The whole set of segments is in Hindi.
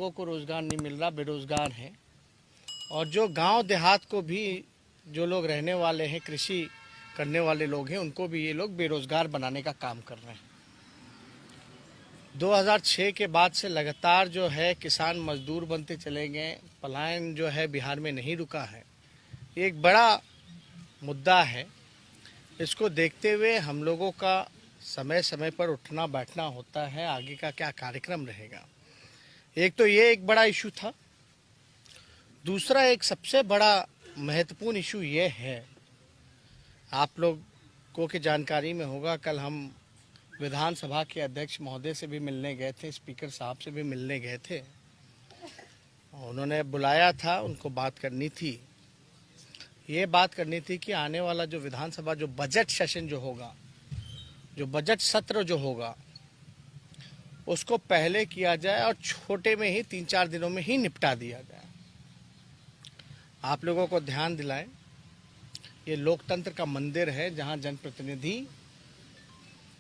लोगों को रोज़गार नहीं मिल रहा, बेरोज़गार हैं। और जो गांव देहात को भी जो लोग रहने वाले हैं, कृषि करने वाले लोग हैं, उनको भी ये लोग बेरोज़गार बनाने का काम कर रहे हैं। 2006 के बाद से लगातार जो है किसान मजदूर बनते चले गए। पलायन जो है बिहार में नहीं रुका है। ये एक बड़ा मुद्दा है। इसको देखते हुए हम लोगों का समय समय पर उठना बैठना होता है। आगे का क्या कार्यक्रम रहेगा, एक तो ये एक बड़ा इशू था। दूसरा एक सबसे बड़ा महत्वपूर्ण इशू ये है, आप लोगों की जानकारी में होगा, कल हम विधानसभा के अध्यक्ष महोदय से भी मिलने गए थे, स्पीकर साहब से भी मिलने गए थे। उन्होंने बुलाया था, उनको बात करनी थी। ये बात करनी थी कि आने वाला जो विधानसभा जो बजट सेशन जो होगा, जो बजट सत्र जो होगा, उसको पहले किया जाए और छोटे में ही 3-4 दिनों में ही निपटा दिया जाए। आप लोगों को ध्यान दिलाएं, ये लोकतंत्र का मंदिर है जहां जनप्रतिनिधि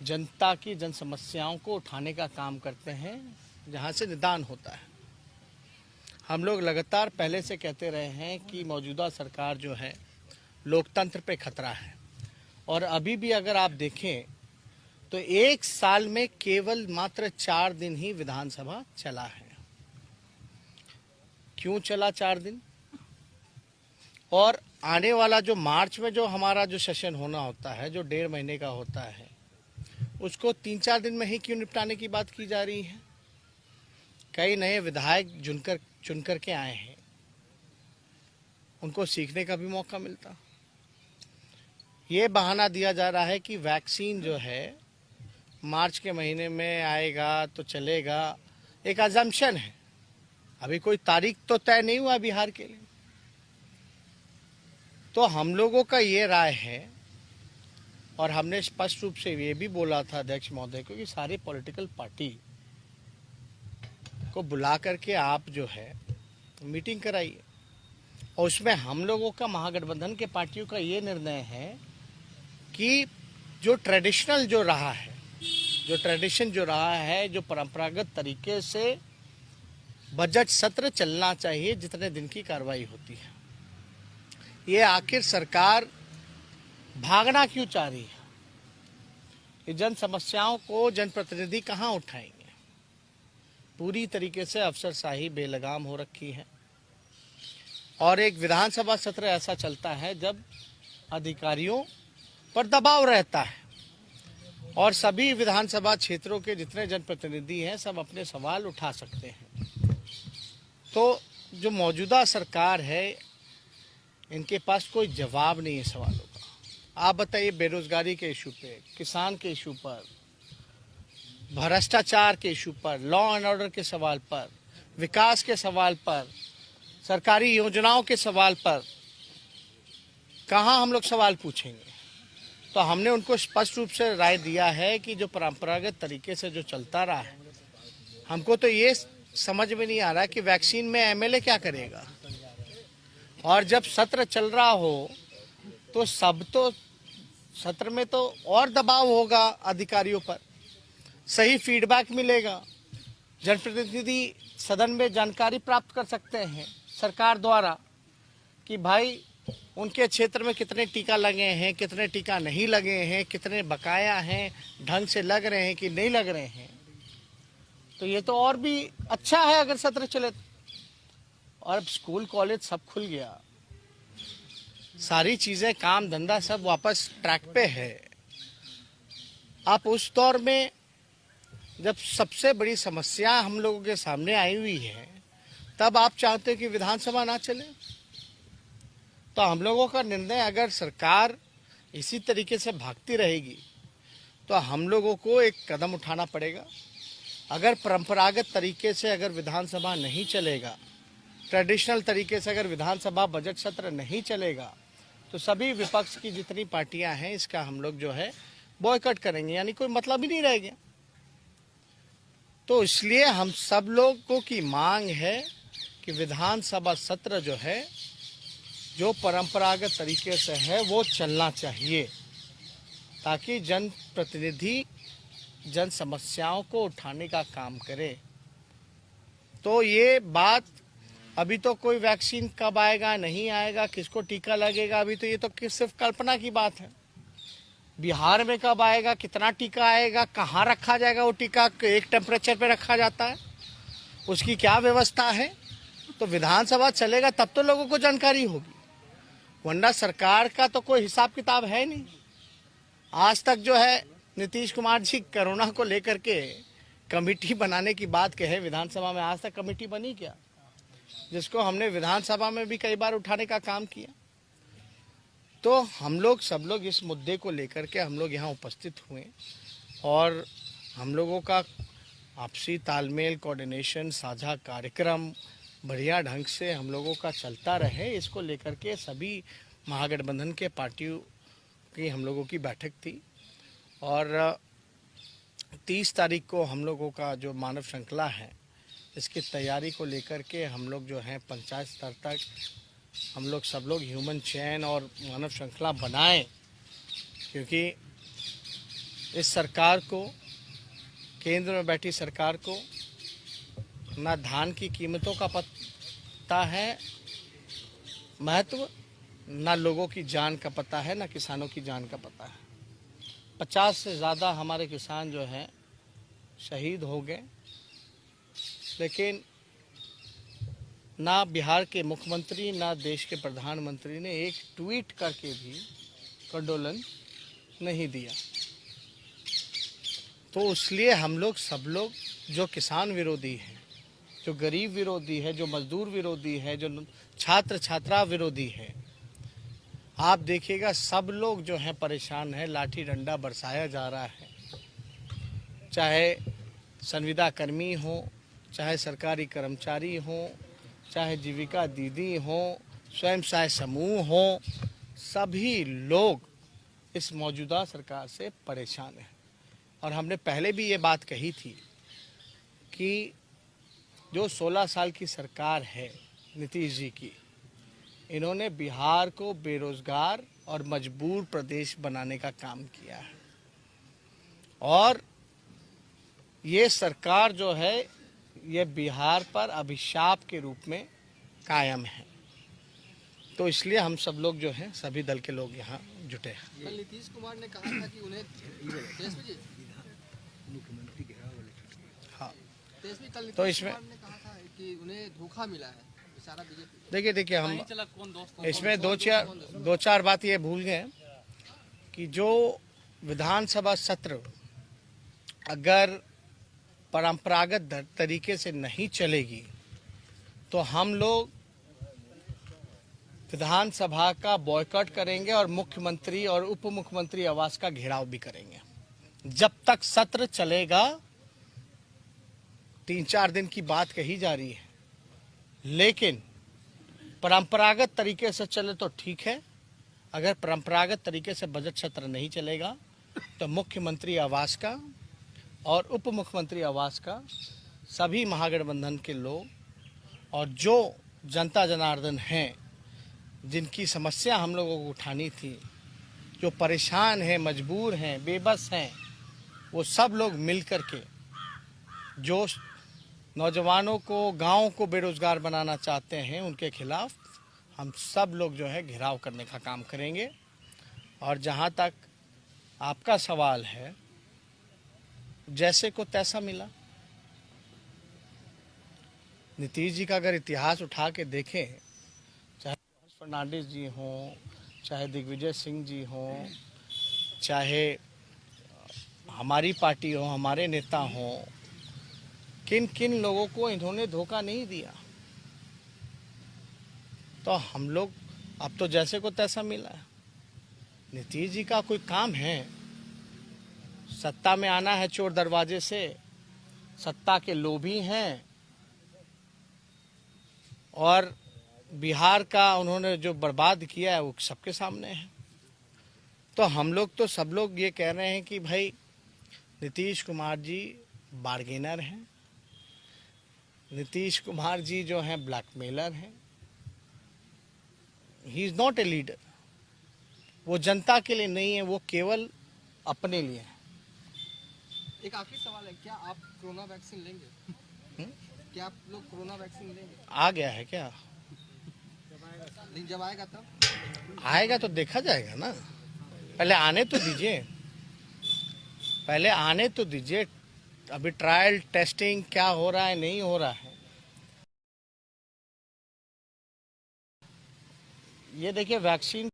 जनता की जन समस्याओं को उठाने का काम करते हैं, जहां से निदान होता है। हम लोग लगातार पहले से कहते रहे हैं कि मौजूदा सरकार जो है लोकतंत्र पे खतरा है। और अभी भी अगर आप देखें तो एक साल में केवल मात्र 4 दिन ही विधानसभा चला है। क्यों चला 4 दिन? और आने वाला जो मार्च में जो हमारा जो सेशन होना होता है, जो 1.5 महीने का होता है, उसको 3-4 दिन में ही क्यों निपटाने की बात की जा रही है? कई नए विधायक चुन कर के आए हैं, उनको सीखने का भी मौका मिलता। ये बहाना दिया जा रहा है कि वैक्सीन जो है मार्च के महीने में आएगा तो चलेगा। एक अजम्पशन है, अभी कोई तारीख तो तय नहीं हुआ बिहार के लिए। तो हम लोगों का ये राय है, और हमने स्पष्ट रूप से ये भी बोला था अध्यक्ष महोदय को कि सारे पॉलिटिकल पार्टी को बुला करके आप जो है मीटिंग कराइए। और उसमें हम लोगों का, महागठबंधन के पार्टियों का ये निर्णय है कि जो ट्रेडिशनल जो रहा है, जो ट्रेडिशन जो रहा है, जो परंपरागत तरीके से बजट सत्र चलना चाहिए, जितने दिन की कार्रवाई होती है। ये आखिर सरकार भागना क्यों चाह रही है? ये जन समस्याओं को जनप्रतिनिधि कहाँ उठाएंगे? पूरी तरीके से अफसरशाही बेलगाम हो रखी है। और एक विधानसभा सत्र ऐसा चलता है जब अधिकारियों पर दबाव रहता है और सभी विधानसभा क्षेत्रों के जितने जनप्रतिनिधि हैं सब अपने सवाल उठा सकते हैं। तो जो मौजूदा सरकार है, इनके पास कोई जवाब नहीं है सवालों का। आप बताइए, बेरोजगारी के इशू पे, किसान के इशू पर, भ्रष्टाचार के इशू पर, लॉ एंड ऑर्डर के सवाल पर, विकास के सवाल पर, सरकारी योजनाओं के सवाल पर कहाँ हम लोग सवाल पूछेंगे? तो हमने उनको स्पष्ट रूप से राय दिया है कि जो परंपरागत तरीके से जो चलता रहा है, हमको तो ये समझ में नहीं आ रहा कि वैक्सीन में एमएलए क्या करेगा। और जब सत्र चल रहा हो तो सत्र में तो और दबाव होगा अधिकारियों पर, सही फीडबैक मिलेगा, जनप्रतिनिधि सदन में जानकारी प्राप्त कर सकते हैं सरकार द्वारा कि भाई उनके क्षेत्र में कितने टीका लगे हैं, कितने टीका नहीं लगे हैं, कितने बकाया हैं, ढंग से लग रहे हैं कि नहीं लग रहे हैं। तो ये तो और भी अच्छा है अगर सत्र चले। और अब स्कूल कॉलेज सब खुल गया, सारी चीजें, काम धंधा सब वापस ट्रैक पे है। आप उस दौर में जब सबसे बड़ी समस्या हम लोगों के सामने आई हुई है, तब आप चाहते कि विधानसभा ना चले? तो हम लोगों का निर्णय, अगर सरकार इसी तरीके से भागती रहेगी तो हम लोगों को एक कदम उठाना पड़ेगा। अगर परंपरागत तरीके से अगर विधानसभा नहीं चलेगा, ट्रेडिशनल तरीके से अगर विधानसभा बजट सत्र नहीं चलेगा, तो सभी विपक्ष की जितनी पार्टियां हैं इसका हम लोग जो है बॉयकॉट करेंगे, यानी कोई मतलब ही नहीं रह गया। तो इसलिए हम सब लोगों की मांग है कि विधानसभा सत्र जो है, जो परंपरागत तरीके से है, वो चलना चाहिए, ताकि जनप्रतिनिधि जन समस्याओं को उठाने का काम करे। तो ये बात अभी तो कोई वैक्सीन कब आएगा नहीं आएगा, किसको टीका लगेगा, अभी तो ये तो सिर्फ कल्पना की बात है। बिहार में कब आएगा, कितना टीका आएगा, कहाँ रखा जाएगा वो टीका, एक टेम्परेचर पे रखा जाता है, उसकी क्या व्यवस्था है, तो विधानसभा चलेगा तब तो लोगों को जानकारी होगी, वरना सरकार का तो कोई हिसाब किताब है नहीं। आज तक जो है नीतीश कुमार जी कोरोना को लेकर के कमेटी बनाने की बात कहे विधानसभा में, आज तक कमेटी बनी क्या, जिसको हमने विधानसभा में भी कई बार उठाने का काम किया। तो हम लोग सब लोग इस मुद्दे को लेकर के हम लोग यहाँ उपस्थित हुए और हम लोगों का आपसी तालमेल, कोऑर्डिनेशन, साझा कार्यक्रम बढ़िया ढंग से हम लोगों का चलता रहे, इसको लेकर के सभी महागठबंधन के पार्टियों की हम लोगों की बैठक थी। और 30 तारीख को हम लोगों का जो मानव श्रृंखला है, इसकी तैयारी को लेकर के हम लोग जो हैं पंचायत स्तर तक हम लोग सब लोग ह्यूमन चेन और मानव श्रृंखला बनाएं, क्योंकि इस सरकार को, केंद्र में बैठी सरकार को ना धान की कीमतों का पता है महत्व, ना लोगों की जान का पता है, ना किसानों की जान का पता है। 50 से ज़्यादा हमारे किसान जो हैं शहीद हो गए, लेकिन ना बिहार के मुख्यमंत्री ना देश के प्रधानमंत्री ने एक ट्वीट करके भी कंडोलेंस नहीं दिया। तो इसलिए हम लोग सब लोग जो किसान विरोधी हैं, जो गरीब विरोधी है, जो मजदूर विरोधी है, जो छात्र छात्रा विरोधी है, आप देखिएगा सब लोग जो हैं परेशान हैं, लाठी डंडा बरसाया जा रहा है। चाहे संविदा कर्मी हो, चाहे सरकारी कर्मचारी हो, चाहे जीविका दीदी हो, स्वयं सहायता समूह हो, सभी लोग इस मौजूदा सरकार से परेशान हैं। और हमने पहले भी ये बात कही थी कि जो 16 साल की सरकार है नीतीश जी की, इन्होंने बिहार को बेरोजगार और मजबूर प्रदेश बनाने का काम किया है। और ये सरकार जो है ये बिहार पर अभिशाप के रूप में कायम है। तो इसलिए हम सब लोग जो हैं सभी दल के लोग यहाँ जुटे हैं। कल नीतीश कुमार ने कहा था कि उन्हें हाँ, कल तो नीतीश कुमार ने कहा था कि उन्हें धोखा मिला है, इशारा बीजेपी। देखिए हम इसमें दो चार बात ये भूल गए कि जो विधानसभा सत्र अगर परंपरागत तरीके से नहीं चलेगी तो हम लोग विधानसभा का बॉयकॉट करेंगे और मुख्यमंत्री और उप मुख्यमंत्री आवास का घेराव भी करेंगे। जब तक सत्र चलेगा, 3-4 दिन की बात कही जा रही है, लेकिन परंपरागत तरीके से चले तो ठीक है। अगर परंपरागत तरीके से बजट सत्र नहीं चलेगा तो मुख्यमंत्री आवास का और उप मुख्यमंत्री आवास का सभी महागठबंधन के लोग और जो जनता जनार्दन हैं, जिनकी समस्या हम लोगों को उठानी थी, जो परेशान हैं, मजबूर हैं, बेबस हैं, वो सब लोग मिल कर के जो नौजवानों को, गांव को बेरोजगार बनाना चाहते हैं, उनके खिलाफ हम सब लोग जो है घेराव करने का काम करेंगे। और जहां तक आपका सवाल है, जैसे को तैसा मिला, नीतीश जी का अगर इतिहास उठा के देखें, चाहे फर्नांडिस जी हों, चाहे दिग्विजय सिंह जी हों, चाहे हमारी पार्टी हो, हमारे नेता हों, किन किन लोगों को इन्होंने धोखा नहीं दिया। तो हम लोग अब तो जैसे को तैसा मिला है। नीतीश जी का कोई काम है, सत्ता में आना है चोर दरवाजे से, सत्ता के लोभी हैं और बिहार का उन्होंने जो बर्बाद किया है वो सबके सामने है। तो हम लोग तो सब लोग ये कह रहे हैं कि भाई नीतीश कुमार जी बार्गेनर हैं, नीतीश कुमार जी जो हैं ब्लैकमेलर हैं। He is not a leader. वो जनता के लिए नहीं है, वो केवल अपने लिए है। एक आखिरी सवाल है, क्या आप कोरोना वैक्सीन लेंगे? क्या आप लोग कोरोना वैक्सीन लेंगे? आ गया है क्या? लेकिन जब आएगा तब आएगा तो देखा जाएगा ना। पहले आने तो दीजिए, पहले आने तो दीजिए। अभी ट्रायल टेस्टिंग क्या हो रहा है नहीं हो रहा है, ये देखिए। वैक्सीन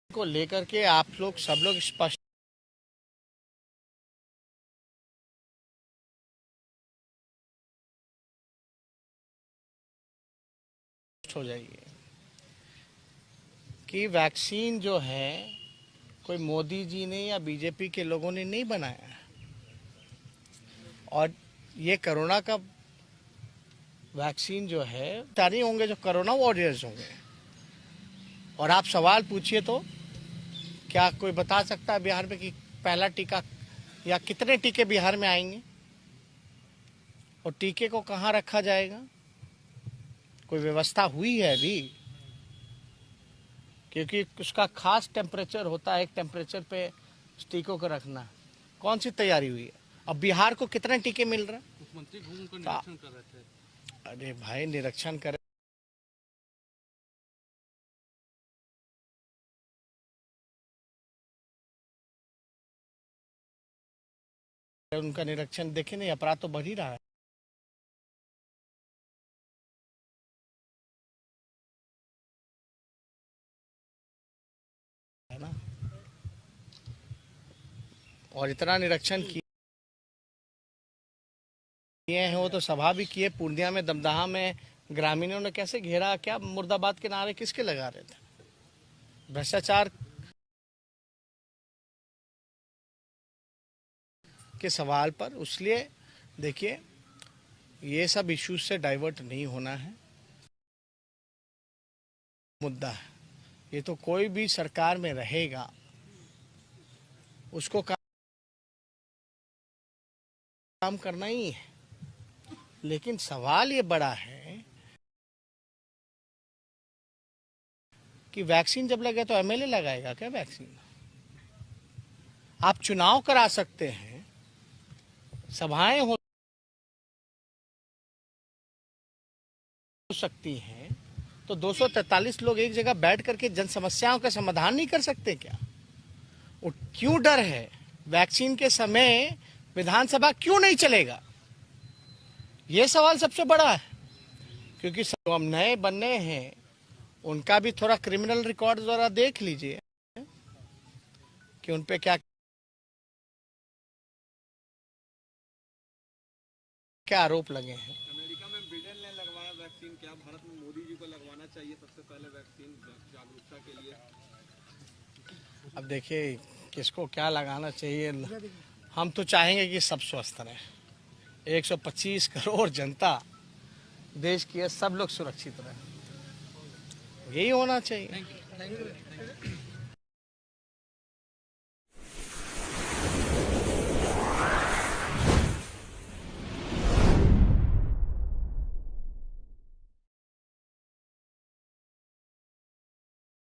को लेकर के आप लोग सब लोग स्पष्ट हो जाइए कि वैक्सीन जो है कोई मोदी जी ने या बीजेपी के लोगों ने नहीं बनाया है, और ये कोरोना का वैक्सीन जो है तारी होंगे जो कोरोना वॉरियर्स होंगे। और आप सवाल पूछिए तो क्या कोई बता सकता है बिहार में कि पहला टीका या कितने टीके बिहार में आएंगे, और टीके को कहाँ रखा जाएगा? कोई व्यवस्था हुई है अभी? क्योंकि उसका खास टेम्परेचर होता है, एक टेम्परेचर पे टीकों को रखना। कौन सी तैयारी हुई है? अब बिहार को कितने टीके मिल रहे हैं? मुख्यमंत्री घूमकर निरीक्षण कर रहे थे। अरे भाई, निरीक्षण कर, उनका निरीक्षण देखे नहीं, अपराध तो बढ़ ही रहा है ना। और इतना निरीक्षण किए हैं, वो तो सभा भी किए पूर्णिया में, दमदहा में। ग्रामीणों ने कैसे घेरा, क्या मुर्दाबाद के नारे किसके लगा रहे थे? भ्रष्टाचार के सवाल पर। इसलिए देखिए, ये सब इश्यूज से डाइवर्ट नहीं होना है। मुद्दा है ये, तो कोई भी सरकार में रहेगा उसको काम करना ही है। लेकिन सवाल ये बड़ा है कि वैक्सीन जब लगे तो एमएलए लगाएगा क्या वैक्सीन? आप चुनाव करा सकते हैं, सभाएं हो सकती हैं, तो 243 लोग एक जगह बैठ करके जन समस्याओं का समाधान नहीं कर सकते क्या? वो क्यों डर है? वैक्सीन के समय विधानसभा क्यों नहीं चलेगा? ये सवाल सबसे बड़ा है। क्योंकि हम नए बनने हैं, उनका भी थोड़ा क्रिमिनल रिकॉर्ड जरा देख लीजिए कि उन पे क्या क्या आरोप लगे हैं। अमेरिका में बिडेन ने लगवाया वैक्सीन, क्या भारत में मोदी जी को लगवाना चाहिए सबसे पहले वैक्सीन जागरूकता के लिए? अब देखिए, किसको क्या लगाना चाहिए। हम तो चाहेंगे कि सब स्वस्थ रहें। 125 करोड़ जनता देश की है, सब लोग सुरक्षित रहें, यही होना चाहिए। Thank you.